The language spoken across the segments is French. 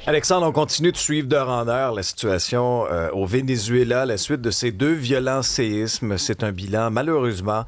Alexandre, on continue de suivre d'heure en heure la situation au Venezuela, la suite de ces 2 violents séismes. C'est un bilan, malheureusement,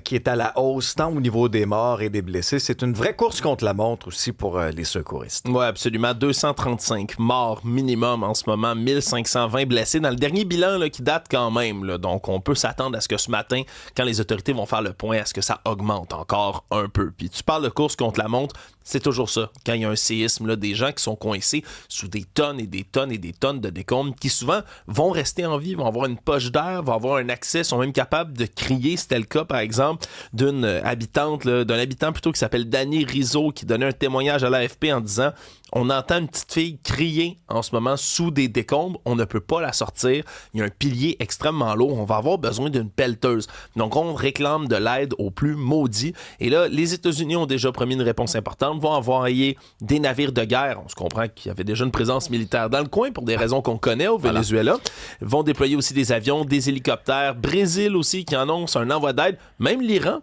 qui est à la hausse, tant au niveau des morts et des blessés. C'est une vraie course contre la montre aussi pour les secouristes. Oui, absolument. 235 morts minimum en ce moment, 1520 blessés dans le dernier bilan là, qui date quand même. Là. Donc, on peut s'attendre à ce que ce matin, quand les autorités vont faire le point, à ce que ça augmente encore un peu. Puis tu parles de course contre la montre, c'est toujours ça. Quand il y a un séisme, là, des gens qui sont coincés sous des tonnes et des tonnes et des tonnes de décombres qui souvent vont rester en vie, vont avoir une poche d'air, vont avoir un accès, sont même capables de crier. C'était le cas, par exemple, d'une habitante, là, d'un habitant plutôt qui s'appelle Danny Rizzo qui donnait un témoignage à l'AFP en disant « On entend une petite fille crier en ce moment sous des décombres, on ne peut pas la sortir, il y a un pilier extrêmement lourd, on va avoir besoin d'une pelleteuse. » Donc on réclame de l'aide aux plus maudits. Et là, les États-Unis ont déjà promis une réponse importante, vont envoyer des navires de guerre, on se comprend qu'il y avait déjà une présence militaire dans le coin pour des raisons qu'on connaît au Venezuela, vont déployer aussi des avions, des hélicoptères, Brésil aussi qui annonce un envoi d'aide, même l'Iran,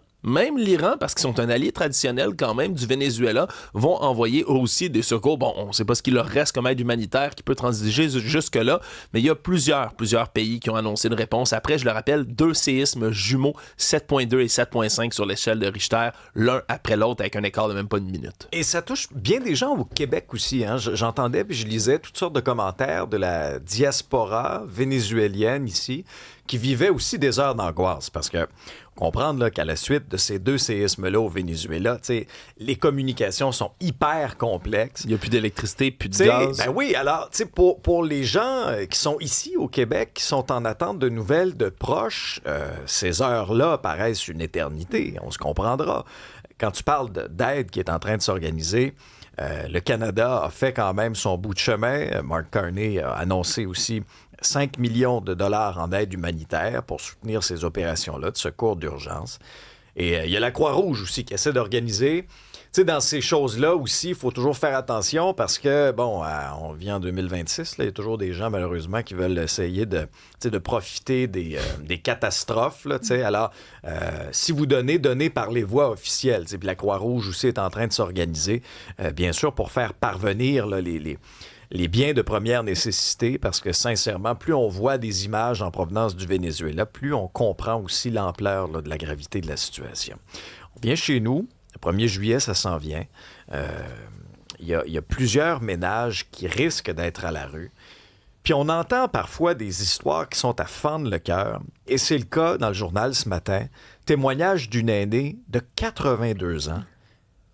parce qu'ils sont un allié traditionnel quand même du Venezuela, vont envoyer aussi des secours. Bon, on ne sait pas ce qu'il leur reste comme aide humanitaire qui peut transiger jusque-là, mais il y a plusieurs pays qui ont annoncé une réponse. Après, je le rappelle, 2 séismes jumeaux, 7.2 et 7.5 sur l'échelle de Richter, l'un après l'autre avec un écart de même pas une minute. Et ça touche bien des gens au Québec aussi. Hein? J'entendais puis je lisais toutes sortes de commentaires de la diaspora vénézuélienne ici qui vivait aussi des heures d'angoisse parce que comprendre là, qu'à la suite de ces 2 séismes-là au Venezuela, les communications sont hyper complexes. Il n'y a plus d'électricité, plus de gaz. Ben oui, alors pour les gens qui sont ici au Québec, qui sont en attente de nouvelles de proches, ces heures-là paraissent une éternité, on se comprendra. Quand tu parles d'aide qui est en train de s'organiser, le Canada a fait quand même son bout de chemin. Mark Carney a annoncé aussi 5 millions de dollars en aide humanitaire pour soutenir ces opérations-là de secours d'urgence. Et il y a la Croix-Rouge aussi qui essaie d'organiser. Tu sais, dans ces choses-là aussi, il faut toujours faire attention parce que, bon, on vit en 2026, là, il y a toujours des gens, malheureusement, qui veulent essayer de profiter des catastrophes. Là, alors, si vous donnez par les voies officielles. Puis la Croix-Rouge aussi est en train de s'organiser, bien sûr, pour faire parvenir là, les biens de première nécessité, parce que sincèrement, plus on voit des images en provenance du Venezuela, plus on comprend aussi l'ampleur là, de la gravité de la situation. On vient chez nous, le 1er juillet, ça s'en vient. Il y a plusieurs ménages qui risquent d'être à la rue. Puis on entend parfois des histoires qui sont à fendre le cœur, et c'est le cas dans le journal ce matin, témoignage d'une aînée de 82 ans,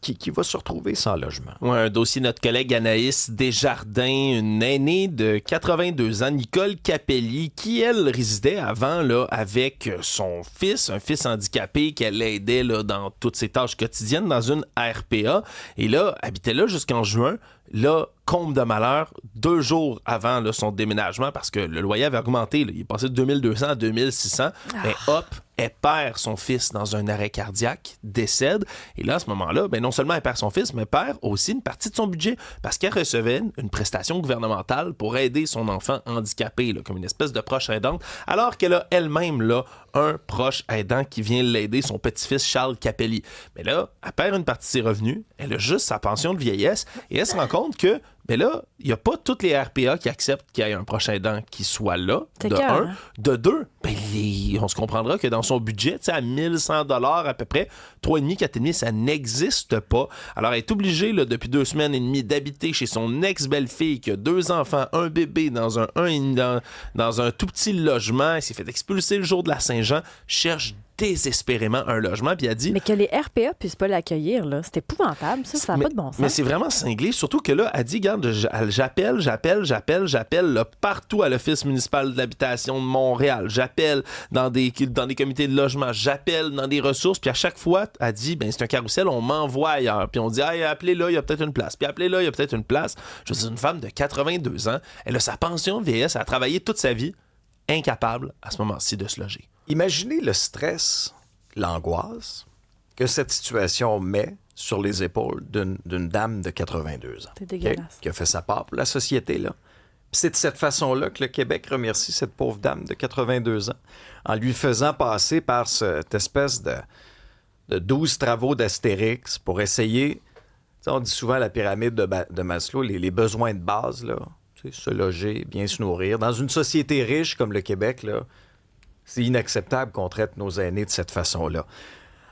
qui va se retrouver sans logement. Ouais, un dossier de notre collègue Anaïs Desjardins, une aînée de 82 ans, Nicole Capelli, qui, elle, résidait avant là, avec son fils, un fils handicapé qu'elle aidait là, dans toutes ses tâches quotidiennes dans une RPA. Et là, habitait là jusqu'en juin. Là, comble de malheur, 2 jours avant là, son déménagement, parce que le loyer avait augmenté. Là, il est passé de 2200 à 2600. Mais hop, elle perd son fils dans un arrêt cardiaque, décède. Et là, à ce moment-là, non seulement elle perd son fils, mais perd aussi une partie de son budget parce qu'elle recevait une prestation gouvernementale pour aider son enfant handicapé, là, comme une espèce de proche aidante, alors qu'elle a elle-même là, un proche aidant qui vient l'aider, son petit-fils Charles Capelli. Mais là, elle perd une partie de ses revenus, elle a juste sa pension de vieillesse et elle se rend compte que là, il n'y a pas toutes les RPA qui acceptent qu'il y ait un proche aidant qui soit là, de un. De deux, on se comprendra que dans son budget, à 1100 $ à peu près, 3,5, 4,5, ça n'existe pas. Alors, elle est obligée, là, depuis 2 semaines et demie, d'habiter chez son ex-belle-fille qui a 2 enfants, un bébé dans un tout petit logement. Elle s'est fait expulser le jour de la Saint-Jean, cherche désespérément un logement, puis elle dit... Mais que les RPA puissent pas l'accueillir, là, c'est épouvantable, ça n'a pas de bon sens. Mais c'est vraiment cinglé, surtout que là, elle dit, regarde, j'appelle là, partout à l'Office municipal de l'habitation de Montréal, j'appelle dans des comités de logement, j'appelle dans des ressources, puis à chaque fois, elle dit, c'est un carrousel, on m'envoie ailleurs, puis on dit, hey, appelez-là, il y a peut-être une place, puis appelez-là, il y a peut-être une place. Je veux dire, une femme de 82 ans, elle a sa pension de vieillesse, elle a travaillé toute sa vie, incapable, à ce moment-ci, de se loger. Imaginez le stress, l'angoisse que cette situation met sur les épaules d'une dame de 82 ans. C'est dégueulasse. Qui a fait sa part pour la société, là. Puis c'est de cette façon-là que le Québec remercie cette pauvre dame de 82 ans en lui faisant passer par cette espèce de 12 travaux d'Astérix pour essayer sais, on dit souvent la pyramide de Maslow, les besoins de base, là, tu sais, se loger, bien se nourrir. Dans une société riche comme le Québec, là, c'est inacceptable qu'on traite nos aînés de cette façon-là.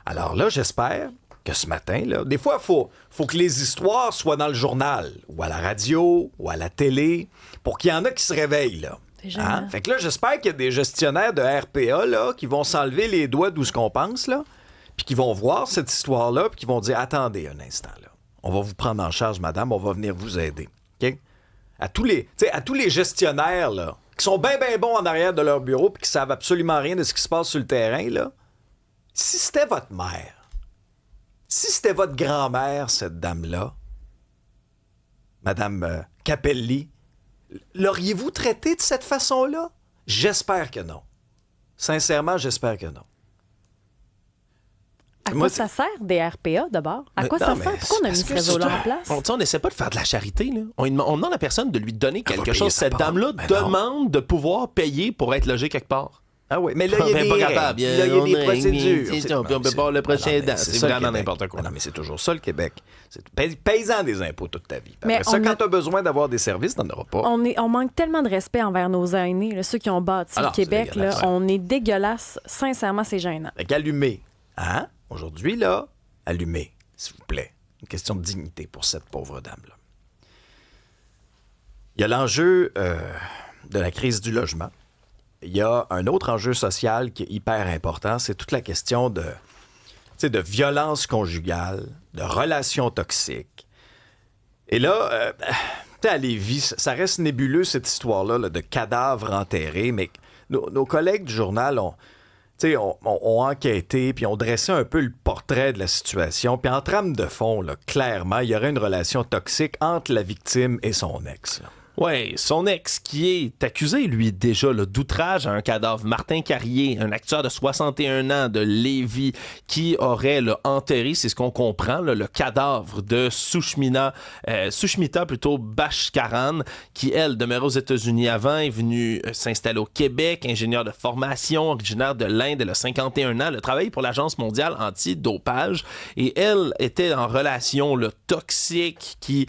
Alors là, j'espère que ce matin, là, des fois, il faut que les histoires soient dans le journal, ou à la radio, ou à la télé, pour qu'il y en a qui se réveillent, là. Hein? Fait que là, j'espère qu'il y a des gestionnaires de RPA, là, qui vont s'enlever les doigts d'où ce qu'on pense, là, puis qui vont voir cette histoire-là, puis qui vont dire, attendez un instant, là. On va vous prendre en charge, madame, on va venir vous aider. OK? À tous les gestionnaires, là, qui sont bien bons en arrière de leur bureau, puis qui savent absolument rien de ce qui se passe sur le terrain, là, si c'était votre mère, si c'était votre grand-mère, cette dame-là, Madame Capelli, l'auriez-vous traité de cette façon-là? J'espère que non. Sincèrement, j'espère que non. À quoi ça sert des RPA d'abord? À quoi ça sert? Pourquoi on a mis ce réseau-là en place? On n'essaie pas de faire de la charité. Là. On demande à la personne de lui donner quelque chose. Cette part. dame-là demande de pouvoir payer pour être logée quelque part. Ah oui, mais là, il y a des règles. Là, il y a des procédures. Puis on peut pas le prochain dent. C'est vraiment n'importe quoi. Non, mais c'est toujours ça, le Québec. Paysan des impôts toute ta vie. Après ça, quand tu as besoin d'avoir des services, tu n'en auras pas. On manque tellement de respect envers nos aînés, là, ceux qui ont bâti le Québec. Là, on est dégueulasse. Sincèrement, c'est gênant. Fait qu'allumer. Hein? Aujourd'hui, là, allumez, s'il vous plaît. Une question de dignité pour cette pauvre dame-là. Il y a l'enjeu de la crise du logement. Il y a un autre enjeu social qui est hyper important, c'est toute la question de violence conjugale, de relations toxiques. Et là, à Lévis, ça reste nébuleux, cette histoire-là, là, de cadavres enterrés, mais nos collègues du journal ont enquêté, puis ont dressé un peu le portrait de la situation. Puis en trame de fond, là, clairement, il y aurait une relation toxique entre la victime et son ex. Là. Oui, son ex qui est accusé, lui, déjà d'outrage à un cadavre. Martin Carrier, un acteur de 61 ans de Lévis, qui aurait enterré, c'est ce qu'on comprend, le cadavre de Sushmita Bashkaran, qui, elle, demeurait aux États-Unis avant, est venue s'installer au Québec, ingénieure de formation, originaire de l'Inde, elle a 51 ans, elle a travaillé pour l'Agence mondiale anti-dopage, et elle était en relation toxique qui,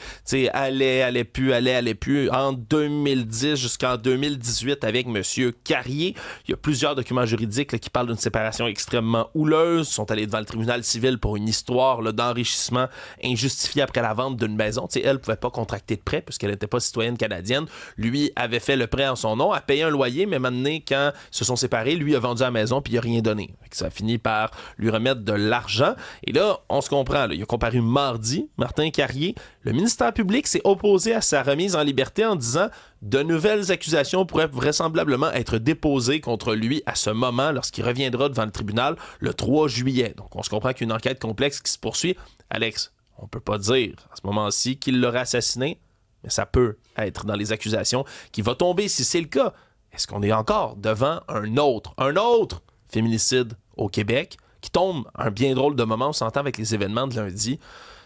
allait plus, en 2010 jusqu'en 2018 avec M. Carrier. Il y a plusieurs documents juridiques qui parlent d'une séparation extrêmement houleuse. Ils sont allés devant le tribunal civil pour une histoire d'enrichissement injustifié après la vente d'une maison. Elle ne pouvait pas contracter de prêt puisqu'elle n'était pas citoyenne canadienne. Lui avait fait le prêt en son nom, a payé un loyer, mais maintenant, quand ils se sont séparés, lui a vendu la maison puis il n'a rien donné. Ça a fini par lui remettre de l'argent. Et là, on se comprend. Là, il a comparu mardi, Martin Carrier. Le ministère public s'est opposé à sa remise en liberté en disant de nouvelles accusations pourraient vraisemblablement être déposées contre lui à ce moment lorsqu'il reviendra devant le tribunal le 3 juillet. Donc, on se comprend qu'il y a une enquête complexe qui se poursuit. Alex, on peut pas dire à ce moment-ci qu'il l'aurait assassiné, mais ça peut être dans les accusations qui va tomber si c'est le cas. Est-ce qu'on est encore devant un autre féminicide au Québec qui tombe à un bien drôle de moment, on s'entend avec les événements de lundi?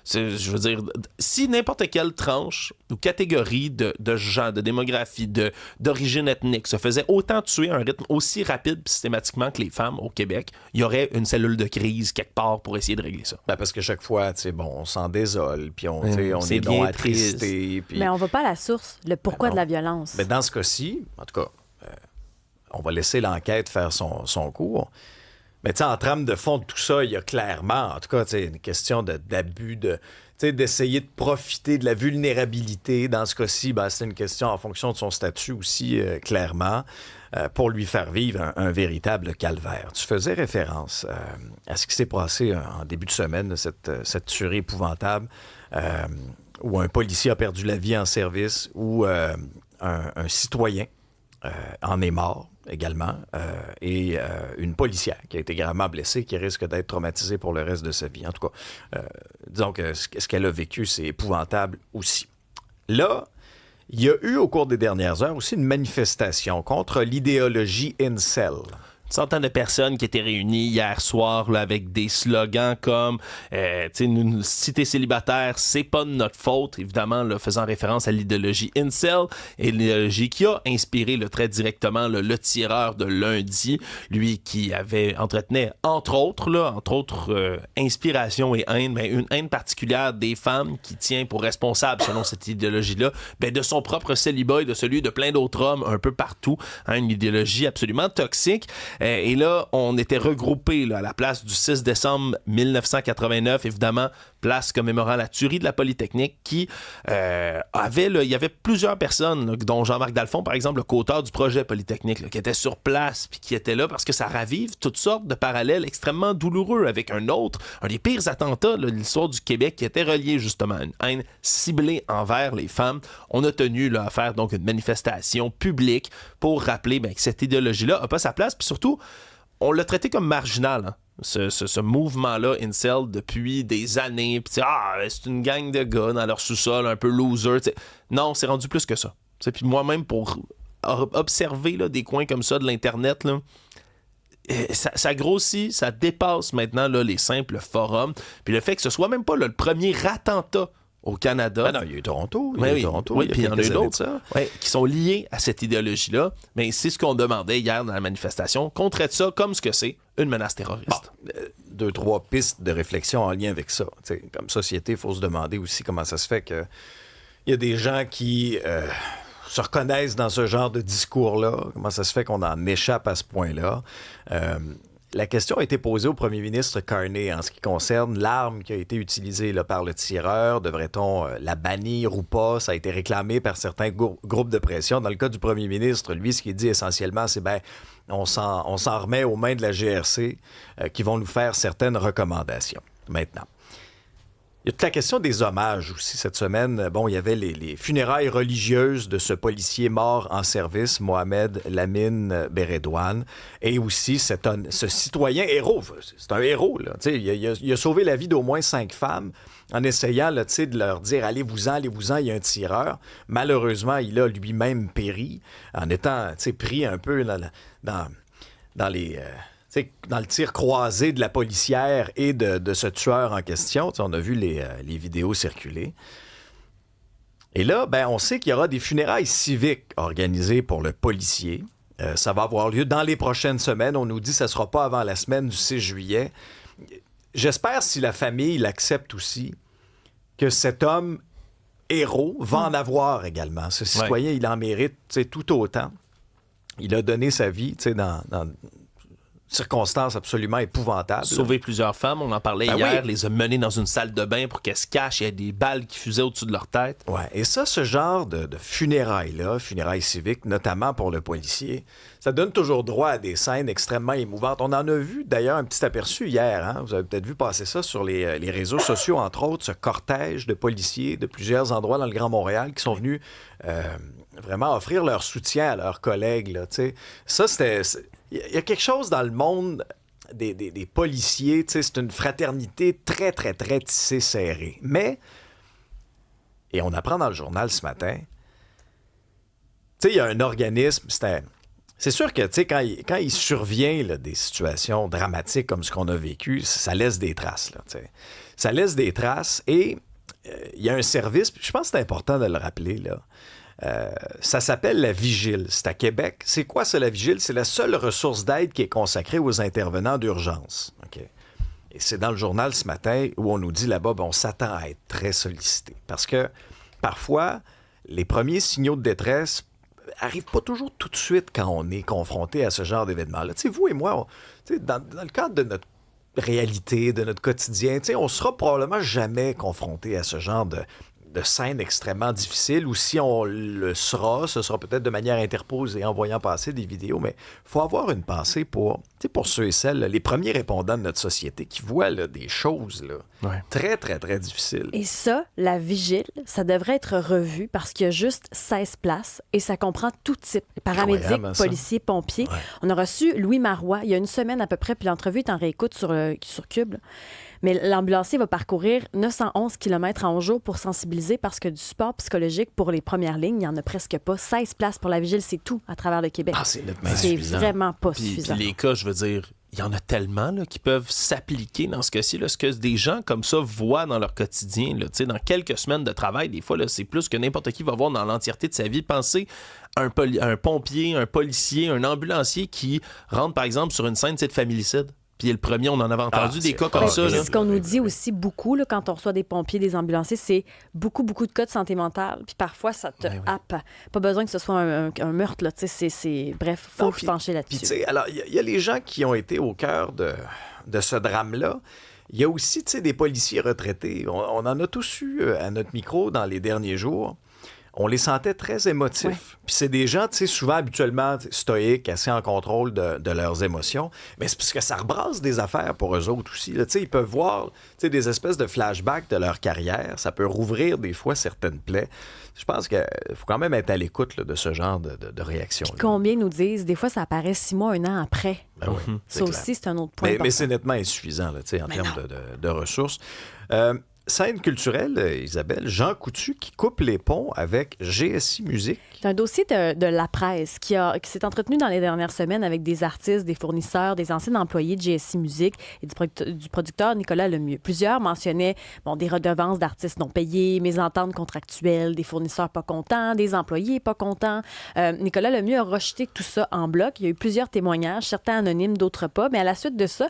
Je veux dire, si n'importe quelle tranche ou catégorie de gens, de démographie, d'origine ethnique se faisait autant tuer à un rythme aussi rapide systématiquement que les femmes au Québec, il y aurait une cellule de crise quelque part pour essayer de régler ça. Ben parce que chaque fois, on s'en désole, puis on est bien attristé. Mais on va pas à la source, le pourquoi de la violence. Mais dans ce cas-ci, en tout cas, on va laisser l'enquête faire son cours. Mais en trame de fond de tout ça, il y a clairement, en tout cas, une question d'abus, d'essayer de profiter de la vulnérabilité. Dans ce cas-ci, c'est une question en fonction de son statut aussi, clairement, pour lui faire vivre un véritable calvaire. Tu faisais référence à ce qui s'est passé en début de semaine, cette tuerie épouvantable, où un policier a perdu la vie en service, où un citoyen en est mort également, et une policière qui a été gravement blessée, qui risque d'être traumatisée pour le reste de sa vie. En tout cas, disons que ce qu'elle a vécu, c'est épouvantable aussi. Là, il y a eu au cours des dernières heures aussi une manifestation contre l'idéologie incel. centaine de personnes qui étaient réunies hier soir là, avec des slogans comme si t'es célibataire, c'est pas de notre faute, évidemment là, faisant référence à l'idéologie incel et l'idéologie qui a inspiré là, très directement là, le tireur de lundi, lui qui entretenait entre autres inspiration et haine, mais une haine particulière des femmes qui tient pour responsable selon cette idéologie-là de son propre célibat et de celui de plein d'autres hommes un peu partout, une idéologie absolument toxique. Et là, on était regroupés là, à la place du 6 décembre 1989, évidemment, place commémorant la tuerie de la Polytechnique, qui il y avait plusieurs personnes, là, dont Jean-Marc Dalphond, par exemple, le co-auteur du projet Polytechnique, là, qui était sur place, puis qui était là parce que ça ravive toutes sortes de parallèles extrêmement douloureux avec un des pires attentats de l'histoire du Québec, qui était relié justement à une haine ciblée envers les femmes. On a tenu là, à faire donc une manifestation publique pour rappeler que cette idéologie-là n'a pas sa place, puis surtout, on l'a traité comme marginal, hein. Ce mouvement-là, incel, depuis des années, puis c'est une gang de gars dans leur sous-sol, un peu loser. T'sais. Non, c'est rendu plus que ça. Puis moi-même, pour observer là, des coins comme ça de l'Internet, là, ça grossit, ça dépasse maintenant là, les simples forums. Puis le fait que ce soit même pas là, le premier attentat au Canada. Ah non, il y a eu Toronto. Puis il y en a eu d'autres qui sont liés à cette idéologie-là. Mais c'est ce qu'on demandait hier dans la manifestation, qu'on traite ça comme ce que c'est, une menace terroriste. Bon, 2-3 pistes de réflexion en lien avec ça. T'sais, comme société, il faut se demander aussi comment ça se fait qu'il y a des gens qui se reconnaissent dans ce genre de discours-là. Comment ça se fait qu'on en échappe à ce point-là? La question a été posée au premier ministre Carney en ce qui concerne l'arme qui a été utilisée là, par le tireur. Devrait-on la bannir ou pas? Ça a été réclamé par certains groupes de pression. Dans le cas du premier ministre, lui, ce qu'il dit essentiellement, c'est on s'en remet aux mains de la GRC qui vont nous faire certaines recommandations. Maintenant, il y a toute la question des hommages aussi. Cette semaine, il y avait les funérailles religieuses de ce policier mort en service, Mohamed Lamine Beredouane, et aussi ce citoyen héros. C'est un héros, là. Il a sauvé la vie d'au moins 5 femmes en essayant là, de leur dire « Allez-vous-en, il y a un tireur ». Malheureusement, il a lui-même péri en étant pris un peu dans le tir croisé de la policière et de ce tueur en question. On a vu les vidéos circuler. Et là, on sait qu'il y aura des funérailles civiques organisées pour le policier. Ça va avoir lieu dans les prochaines semaines. On nous dit que ça ne sera pas avant la semaine du 6 juillet. J'espère, si la famille l'accepte aussi, que cet homme héros va en avoir également. Ce citoyen, il en mérite tout autant. Il a donné sa vie dans circonstances absolument épouvantables. Sauver plusieurs femmes, on en parlait hier, les a menées dans une salle de bain pour qu'elles se cachent, il y a des balles qui fusaient au-dessus de leur tête. Ouais, et ça, ce genre de funérailles-là, funérailles civiques, notamment pour le policier, ça donne toujours droit à des scènes extrêmement émouvantes. On en a vu d'ailleurs un petit aperçu hier, hein? Vous avez peut-être vu passer ça sur les réseaux sociaux, entre autres, ce cortège de policiers de plusieurs endroits dans le Grand Montréal qui sont venus vraiment offrir leur soutien à leurs collègues. Là, ça, il y a quelque chose dans le monde des policiers, c'est une fraternité très, très, très tissée, serrée. Mais, et on apprend dans le journal ce matin, il y a un organisme, c'est sûr que quand il survient là, des situations dramatiques comme ce qu'on a vécu, ça laisse des traces. Là, ça laisse des traces et il y a un service, je pense que c'est important de le rappeler, là. Ça s'appelle la Vigile. C'est à Québec. C'est quoi, ça, la Vigile? C'est la seule ressource d'aide qui est consacrée aux intervenants d'urgence. Okay? Et c'est dans le journal ce matin où on nous dit là-bas, on s'attend à être très sollicité. Parce que parfois, les premiers signaux de détresse n'arrivent pas toujours tout de suite quand on est confronté à ce genre d'événement-là. Vous et moi, dans le cadre de notre réalité, de notre quotidien, on sera probablement jamais confronté à ce genre de scènes extrêmement difficiles, ou si on le sera, ce sera peut-être de manière interposée en voyant passer des vidéos, mais il faut avoir une pensée pour ceux et celles, les premiers répondants de notre société qui voient là, des choses très, très, très difficiles. Et ça, la Vigile, ça devrait être revu parce qu'il y a juste 16 places et ça comprend tout type. Paramédics, policiers, pompiers. Ouais. On a reçu Louis Marois il y a une semaine à peu près, puis l'entrevue est en réécoute sur Cube. Mais l'ambulancier va parcourir 911 km en jour pour sensibiliser parce que du support psychologique pour les premières lignes, il n'y en a presque pas. 16 places pour la vigile, c'est tout à travers le Québec. Ah, c'est C'est vraiment pas suffisant. Puis les cas, je veux dire, il y en a tellement là, qui peuvent s'appliquer dans ce cas-ci. Là, ce que des gens comme ça voient dans leur quotidien, là, dans quelques semaines de travail, des fois, là, c'est plus que n'importe qui va voir dans l'entièreté de sa vie. Pensez à un pompier, un policier, un ambulancier qui rentre, par exemple, sur une scène de familicide. Puis le premier, on en avait entendu des cas comme ça. Ce qu'on nous dit aussi beaucoup là, quand on reçoit des pompiers, des ambulanciers, c'est beaucoup de cas de santé mentale. Puis parfois, ça te happe. Pas besoin que ce soit un meurtre. Là, bref, il faut se pencher là-dessus. Puis, alors, il y a les gens qui ont été au cœur de ce drame-là. Il y a aussi des policiers retraités. On en a tous eu à notre micro dans les derniers jours. On les sentait très émotifs. Ouais. Puis c'est des gens, souvent habituellement stoïques, assez en contrôle de leurs émotions. Mais c'est parce que ça rebrasse des affaires pour eux autres aussi. Là. Ils peuvent voir des espèces de flashbacks de leur carrière. Ça peut rouvrir des fois certaines plaies. Je pense qu'il faut quand même être à l'écoute de ce genre de réaction. Puis combien nous disent, des fois, ça apparaît 6 mois, 1 an après. Ben oui, ça aussi, c'est un autre point. Mais c'est nettement insuffisant là, en termes de ressources. Scène culturelle, Isabelle, Jean Coutu qui coupe les ponts avec GSI Musique. C'est un dossier de la presse qui s'est entretenu dans les dernières semaines avec des artistes, des fournisseurs, des anciens employés de GSI Musique et du producteur Nicolas Lemieux. Plusieurs mentionnaient des redevances d'artistes non payées, mésententes contractuelles, des fournisseurs pas contents, des employés pas contents. Nicolas Lemieux a rejeté tout ça en bloc. Il y a eu plusieurs témoignages, certains anonymes, d'autres pas. Mais à la suite de ça,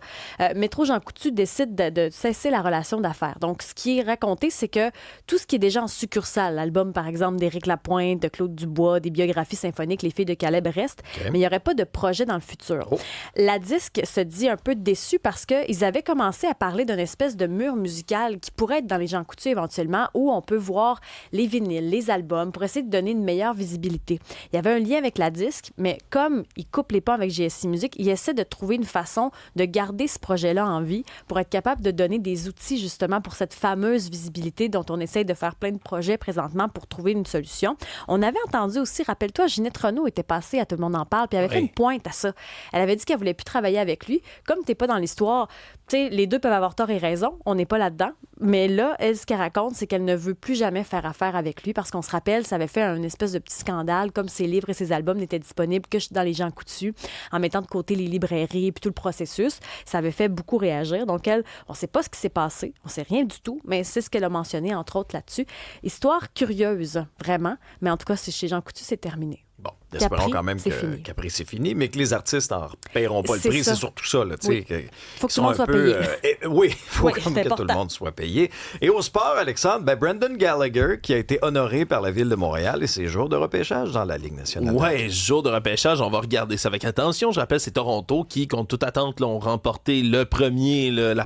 Métro Jean Coutu décide de cesser la relation d'affaires. Donc, ce qui est raconté, c'est que tout ce qui est déjà en succursale, l'album, par exemple, d'Éric Lapointe, de Claude Dubois, des biographies symphoniques, Les filles de Caleb reste, mais il n'y aurait pas de projet dans le futur. Oh. La disque se dit un peu déçue parce qu'ils avaient commencé à parler d'une espèce de mur musical qui pourrait être dans les Jean Coutu éventuellement, où on peut voir les vinyles, les albums, pour essayer de donner une meilleure visibilité. Il y avait un lien avec la disque, mais comme ils coupent les ponts avec GSI Musique, ils essaient de trouver une façon de garder ce projet-là en vie pour être capable de donner des outils justement pour cette fameuse visibilité dont on essaye de faire plein de projets présentement pour trouver une solution. On avait entendu aussi, rappelle-toi, Ginette Renault était passée à Tout le monde en parle, puis elle avait fait une pointe à ça. Elle avait dit qu'elle voulait plus travailler avec lui. Comme t'es pas dans l'histoire, tu sais, les deux peuvent avoir tort et raison, on n'est pas là-dedans. Mais là, elle, ce qu'elle raconte, c'est qu'elle ne veut plus jamais faire affaire avec lui parce qu'on se rappelle, ça avait fait un espèce de petit scandale, comme ses livres et ses albums n'étaient disponibles que dans les Jean Coutu, en mettant de côté les librairies puis tout le processus. Ça avait fait beaucoup réagir. Donc elle, on sait pas ce qui s'est passé, on sait rien du tout, mais c'est ce qu'elle a mentionné, entre autres, là-dessus. Histoire curieuse, vraiment, mais en tout cas, chez Jean Coutu, c'est terminé. Bon, espérons quand même qu'après, c'est fini, mais que les artistes n'en paieront pas le prix. C'est surtout ça. Il faut que tout le monde soit payé. Oui, il faut que tout le monde soit payé. Et au sport, Alexandre, Brendan Gallagher, qui a été honoré par la Ville de Montréal et ses jours de repêchage dans la Ligue nationale. Oui, jours de repêchage, on va regarder ça avec attention. Je rappelle, c'est Toronto qui, contre toute attente, ont remporté la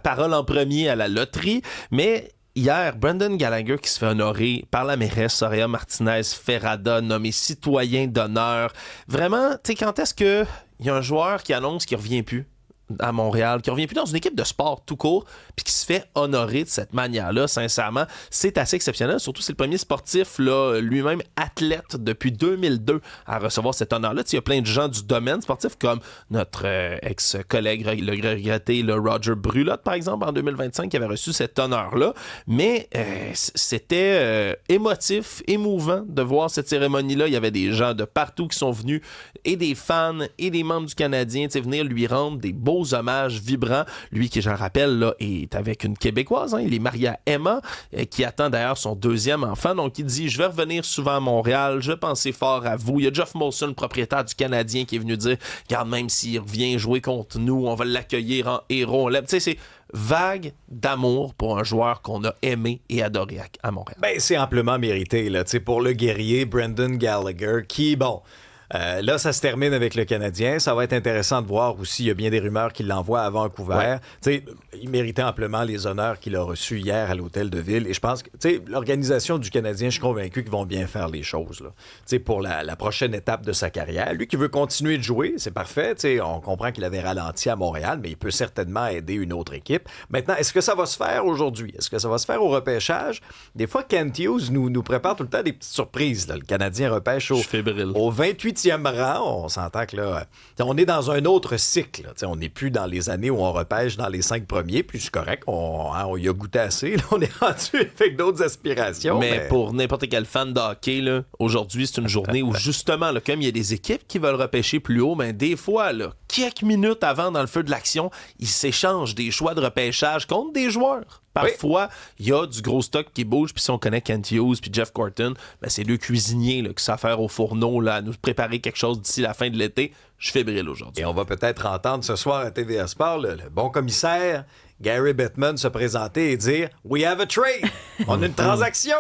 parole en premier à la loterie, mais... Hier, Brendan Gallagher qui se fait honorer par la mairesse Soraya Martinez-Ferrada, nommé citoyen d'honneur. Vraiment, tu sais, quand est-ce qu'il y a un joueur qui annonce qu'il ne revient plus à Montréal, qui revient plus dans une équipe de sport tout court, puis qui se fait honorer de cette manière-là, sincèrement, c'est assez exceptionnel. Surtout, c'est le premier sportif, là, lui-même athlète depuis 2002 à recevoir cet honneur-là. Il y a plein de gens du domaine sportif, comme notre ex-collègue, le regretté Roger Brulotte, par exemple, en 2025, qui avait reçu cet honneur-là. Mais c'était émotif, émouvant de voir cette cérémonie-là. Il y avait des gens de partout qui sont venus, et des fans, et des membres du Canadien, venir lui rendre des beaux hommages vibrants. Lui qui, je le rappelle, là, est avec une Québécoise. Il est marié à Emma, qui attend d'ailleurs son 2e enfant. Donc, il dit, je vais revenir souvent à Montréal, je vais penser fort à vous. Il y a Jeff Molson, le propriétaire du Canadien, qui est venu dire, regarde, même s'il revient jouer contre nous, on va l'accueillir en héros. Tu sais, c'est vague d'amour pour un joueur qu'on a aimé et adoré à Montréal. C'est amplement mérité, là, pour le guerrier Brendan Gallagher, qui, là, ça se termine avec le Canadien. Ça va être intéressant de voir aussi. Il y a bien des rumeurs qu'il l'envoie à Vancouver. Ouais. Il méritait amplement les honneurs qu'il a reçus hier à l'Hôtel de Ville. Et je pense que l'organisation du Canadien, je suis convaincu qu'ils vont bien faire les choses là. Pour la prochaine étape de sa carrière. Lui qui veut continuer de jouer, c'est parfait. On comprend qu'il avait ralenti à Montréal, mais il peut certainement aider une autre équipe. Maintenant, est-ce que ça va se faire aujourd'hui? Est-ce que ça va se faire au repêchage? Des fois, Kent Hughes nous prépare tout le temps des petites surprises. Là. Le Canadien repêche au 28 8e rang. On s'entend que là, on est dans un autre cycle. Là. On n'est plus dans les années où on repêche dans les 5 premiers, puis c'est correct, on y a goûté assez. Là, on est rendu avec d'autres aspirations. Mais pour n'importe quel fan de hockey, là, aujourd'hui, c'est une journée où justement, là, comme il y a des équipes qui veulent repêcher plus haut, ben, des fois, là, quelques minutes avant, dans le feu de l'action, ils s'échangent des choix de repêchage contre des joueurs. Parfois, il y a du gros stock qui bouge, puis si on connaît Kent Hughes puis Jeff Gorton, ben c'est deux cuisiniers là, qui savent faire au fourneau, là, à nous préparer quelque chose d'ici la fin de l'été. Je suis fébrile aujourd'hui. Et on va peut-être entendre ce soir à TVA Sport le bon commissaire Gary Bettman se présenter et dire « We have a trade! On a une transaction! »